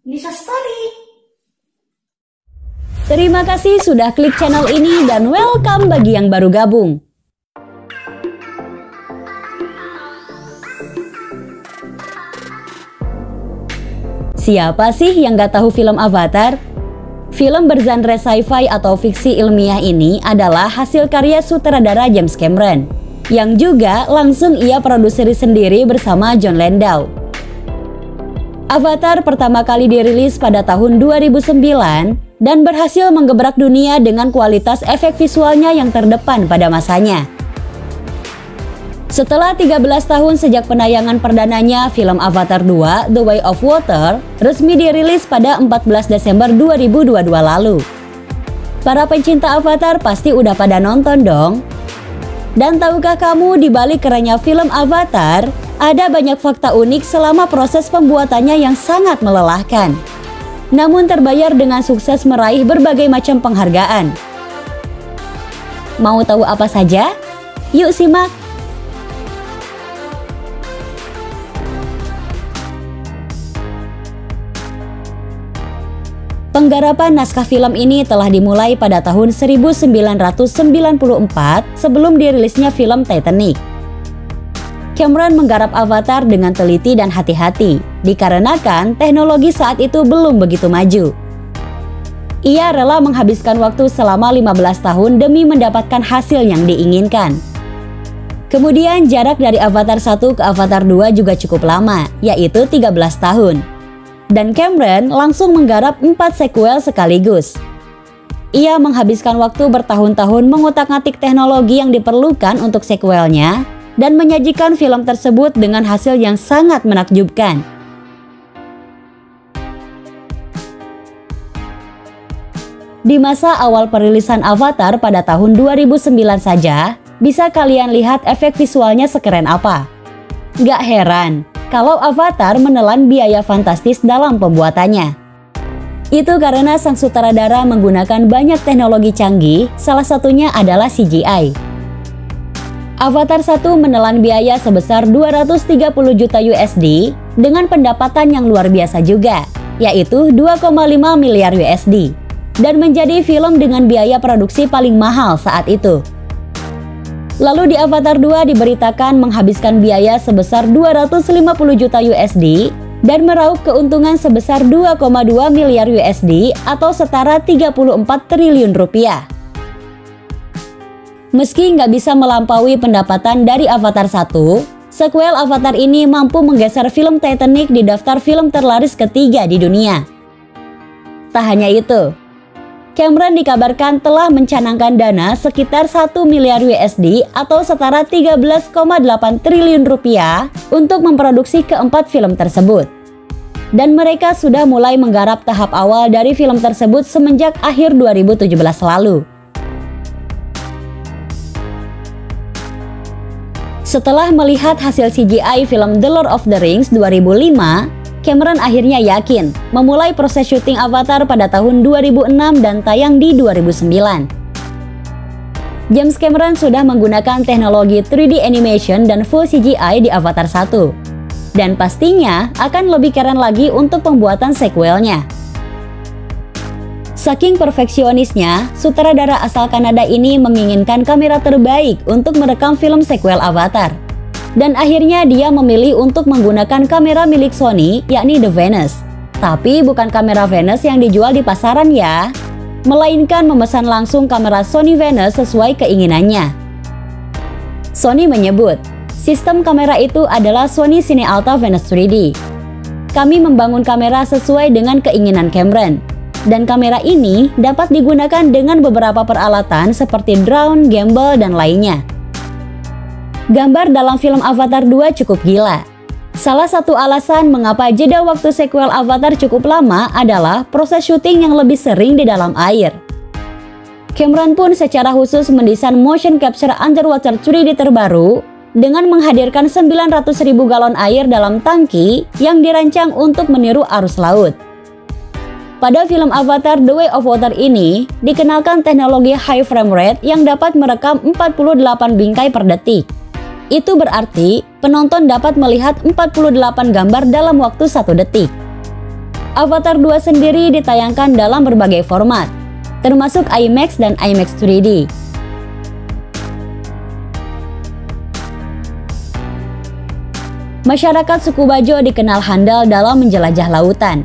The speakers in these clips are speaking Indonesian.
Lisa Story. Terima kasih sudah klik channel ini dan welcome bagi yang baru gabung. Siapa sih yang gak tahu film Avatar? Film bergenre sci-fi atau fiksi ilmiah ini adalah hasil karya sutradara James Cameron, yang juga langsung ia produseri sendiri bersama Jon Landau. Avatar pertama kali dirilis pada tahun 2009 dan berhasil menggebrak dunia dengan kualitas efek visualnya yang terdepan pada masanya. Setelah 13 tahun sejak penayangan perdananya, film Avatar 2 The Way of Water resmi dirilis pada 14 Desember 2022 lalu. Para pencinta Avatar pasti udah pada nonton dong. Dan tahukah kamu di balik kerennya film Avatar, ada banyak fakta unik selama proses pembuatannya yang sangat melelahkan. Namun terbayar dengan sukses meraih berbagai macam penghargaan. Mau tahu apa saja? Yuk simak! Penggarapan naskah film ini telah dimulai pada tahun 1994 sebelum dirilisnya film Titanic. Cameron menggarap Avatar dengan teliti dan hati-hati, dikarenakan teknologi saat itu belum begitu maju. Ia rela menghabiskan waktu selama 15 tahun demi mendapatkan hasil yang diinginkan. Kemudian jarak dari Avatar 1 ke Avatar 2 juga cukup lama, yaitu 13 tahun. Dan Cameron langsung menggarap 4 sequel sekaligus. Ia menghabiskan waktu bertahun-tahun mengutak-atik teknologi yang diperlukan untuk sequelnya dan menyajikan film tersebut dengan hasil yang sangat menakjubkan. Di masa awal perilisan Avatar pada tahun 2009 saja, bisa kalian lihat efek visualnya sekeren apa. Gak heran kalau Avatar menelan biaya fantastis dalam pembuatannya. Itu karena sang sutradara menggunakan banyak teknologi canggih, salah satunya adalah CGI. Avatar 1 menelan biaya sebesar 230 juta USD dengan pendapatan yang luar biasa juga, yaitu 2,5 miliar USD, dan menjadi film dengan biaya produksi paling mahal saat itu. Lalu di Avatar 2 diberitakan menghabiskan biaya sebesar 250 juta USD dan meraup keuntungan sebesar 2,2 miliar USD atau setara 34 triliun rupiah. Meski nggak bisa melampaui pendapatan dari Avatar 1, sequel Avatar ini mampu menggeser film Titanic di daftar film terlaris ketiga di dunia. Tak hanya itu, Cameron dikabarkan telah mencanangkan dana sekitar 1 miliar USD atau setara 13,8 triliun rupiah untuk memproduksi keempat film tersebut. Dan mereka sudah mulai menggarap tahap awal dari film tersebut semenjak akhir 2017 lalu. Setelah melihat hasil CGI film The Lord of the Rings 2005, Cameron akhirnya yakin memulai proses syuting Avatar pada tahun 2006 dan tayang di 2009. James Cameron sudah menggunakan teknologi 3D animation dan full CGI di Avatar 1. Dan pastinya akan lebih keren lagi untuk pembuatan sequelnya. Saking perfeksionisnya, sutradara asal Kanada ini menginginkan kamera terbaik untuk merekam film sequel Avatar. Dan akhirnya dia memilih untuk menggunakan kamera milik Sony, yakni The Venus. Tapi bukan kamera Venus yang dijual di pasaran ya, melainkan memesan langsung kamera Sony Venus sesuai keinginannya. Sony menyebut, sistem kamera itu adalah Sony Cinealta Venus 3D. Kami membangun kamera sesuai dengan keinginan Cameron. Dan kamera ini dapat digunakan dengan beberapa peralatan seperti drone, gimbal, dan lainnya. Gambar dalam film Avatar 2 cukup gila. Salah satu alasan mengapa jeda waktu sequel Avatar cukup lama adalah proses syuting yang lebih sering di dalam air. Cameron pun secara khusus mendesain motion capture underwater 3D terbaru dengan menghadirkan 900.000 galon air dalam tangki yang dirancang untuk meniru arus laut. Pada film Avatar The Way of Water ini, dikenalkan teknologi high frame rate yang dapat merekam 48 bingkai per detik. Itu berarti penonton dapat melihat 48 gambar dalam waktu 1 detik. Avatar 2 sendiri ditayangkan dalam berbagai format, termasuk IMAX dan IMAX 3D. Masyarakat suku Bajo dikenal handal dalam menjelajah lautan.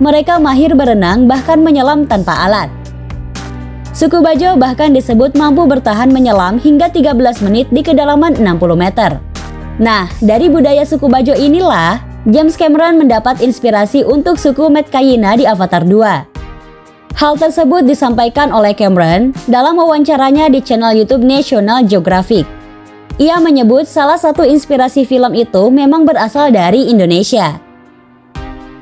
Mereka mahir berenang bahkan menyelam tanpa alat. Suku Bajo bahkan disebut mampu bertahan menyelam hingga 13 menit di kedalaman 60 meter. Nah, dari budaya suku Bajo inilah James Cameron mendapat inspirasi untuk suku Metkayina di Avatar 2. Hal tersebut disampaikan oleh Cameron dalam wawancaranya di channel YouTube National Geographic. Ia menyebut salah satu inspirasi film itu memang berasal dari Indonesia.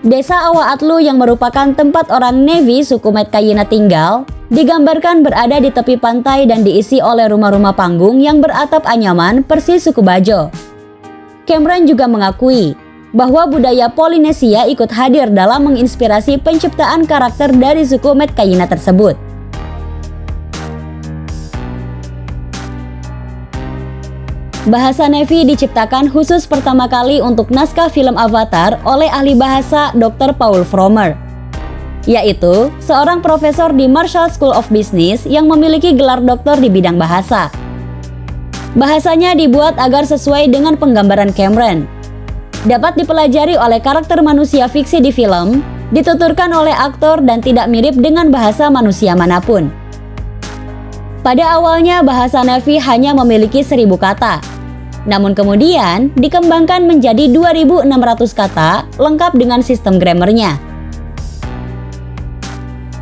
Desa Awa-Atlu yang merupakan tempat orang Na'vi suku Metkayina tinggal, digambarkan berada di tepi pantai dan diisi oleh rumah-rumah panggung yang beratap anyaman persis suku Bajo. Cameron juga mengakui bahwa budaya Polinesia ikut hadir dalam menginspirasi penciptaan karakter dari suku Metkayina tersebut. Bahasa Na'vi diciptakan khusus pertama kali untuk naskah film Avatar oleh ahli bahasa Dr. Paul Frommer, yaitu seorang profesor di Marshall School of Business yang memiliki gelar doktor di bidang bahasa. Bahasanya dibuat agar sesuai dengan penggambaran Cameron. Dapat dipelajari oleh karakter manusia fiksi di film, dituturkan oleh aktor dan tidak mirip dengan bahasa manusia manapun. Pada awalnya bahasa Na'vi hanya memiliki 1000 kata, namun kemudian dikembangkan menjadi 2600 kata lengkap dengan sistem grammarnya.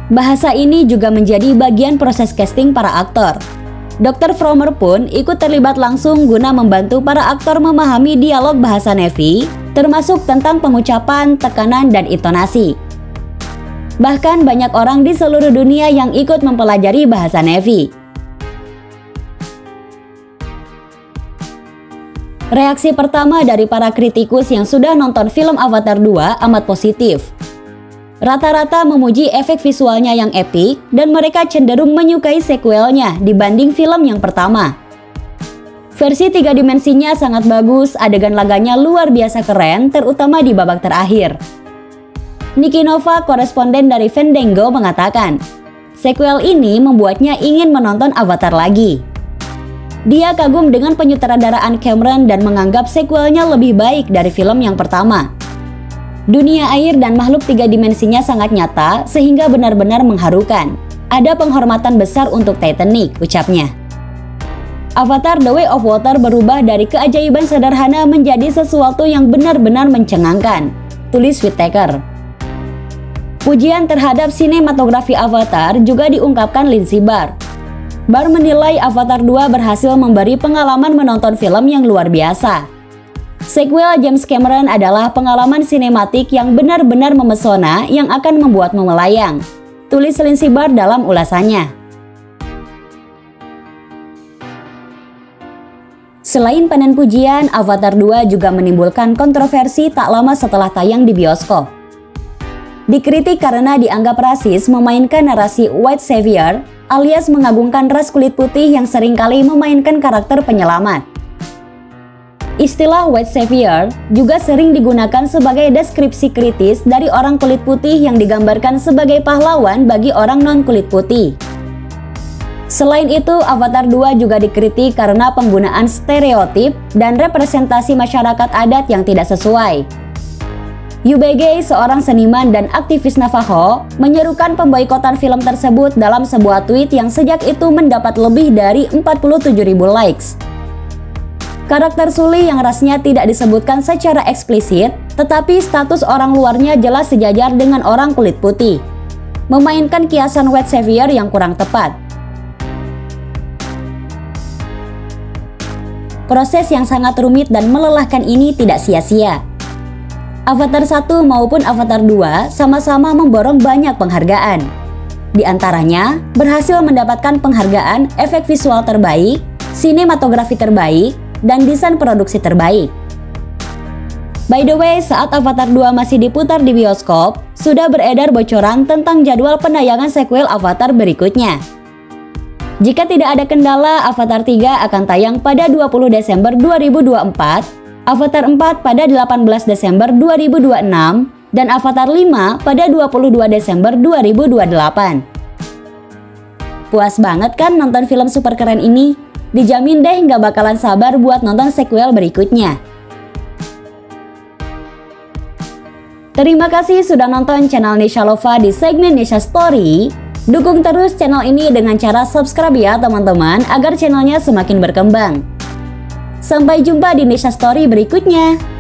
Bahasa ini juga menjadi bagian proses casting para aktor. Dr. Frommer pun ikut terlibat langsung guna membantu para aktor memahami dialog bahasa Na'vi, termasuk tentang pengucapan, tekanan, dan intonasi. Bahkan banyak orang di seluruh dunia yang ikut mempelajari bahasa Na'vi. Reaksi pertama dari para kritikus yang sudah nonton film Avatar 2 amat positif. Rata-rata memuji efek visualnya yang epik dan mereka cenderung menyukai sequelnya dibanding film yang pertama. Versi 3 dimensinya sangat bagus, adegan laganya luar biasa keren, terutama di babak terakhir. Niki Nova, koresponden dari Fandango, mengatakan, sequel ini membuatnya ingin menonton Avatar lagi. Dia kagum dengan penyutradaraan Cameron dan menganggap sequelnya lebih baik dari film yang pertama. Dunia air dan makhluk 3 dimensinya sangat nyata sehingga benar-benar mengharukan. Ada penghormatan besar untuk Titanic, ucapnya. Avatar The Way of Water berubah dari keajaiban sederhana menjadi sesuatu yang benar-benar mencengangkan, tulis Whittaker. Pujian terhadap sinematografi Avatar juga diungkapkan Lindsay Barr. Barr menilai Avatar 2 berhasil memberi pengalaman menonton film yang luar biasa. Sequel James Cameron adalah pengalaman sinematik yang benar-benar memesona yang akan membuatmu melayang, tulis Lindsay Barr dalam ulasannya. Selain panen pujian, Avatar 2 juga menimbulkan kontroversi tak lama setelah tayang di bioskop. Dikritik karena dianggap rasis memainkan narasi white savior alias mengagungkan ras kulit putih yang seringkali memainkan karakter penyelamat. Istilah white savior juga sering digunakan sebagai deskripsi kritis dari orang kulit putih yang digambarkan sebagai pahlawan bagi orang non-kulit putih. Selain itu, Avatar 2 juga dikritik karena penggunaan stereotip dan representasi masyarakat adat yang tidak sesuai. UBG, seorang seniman dan aktivis Navajo, menyerukan pemboikotan film tersebut dalam sebuah tweet yang sejak itu mendapat lebih dari 47.000 likes. Karakter Sully yang rasnya tidak disebutkan secara eksplisit, tetapi status orang luarnya jelas sejajar dengan orang kulit putih, memainkan kiasan white savior yang kurang tepat. Proses yang sangat rumit dan melelahkan ini tidak sia-sia. Avatar 1 maupun Avatar 2 sama-sama memborong banyak penghargaan. Di antaranya, berhasil mendapatkan penghargaan efek visual terbaik, sinematografi terbaik, dan desain produksi terbaik. By the way, saat Avatar 2 masih diputar di bioskop, sudah beredar bocoran tentang jadwal penayangan sequel Avatar berikutnya. Jika tidak ada kendala, Avatar 3 akan tayang pada 20 Desember 2024, Avatar 4 pada 18 Desember 2026, dan Avatar 5 pada 22 Desember 2028. Puas banget kan nonton film super keren ini? Dijamin deh nggak bakalan sabar buat nonton sequel berikutnya. Terima kasih sudah nonton channel Nisha Lova di segmen Nisha Story. Dukung terus channel ini dengan cara subscribe ya teman-teman agar channelnya semakin berkembang. Sampai jumpa di Nisha Story berikutnya.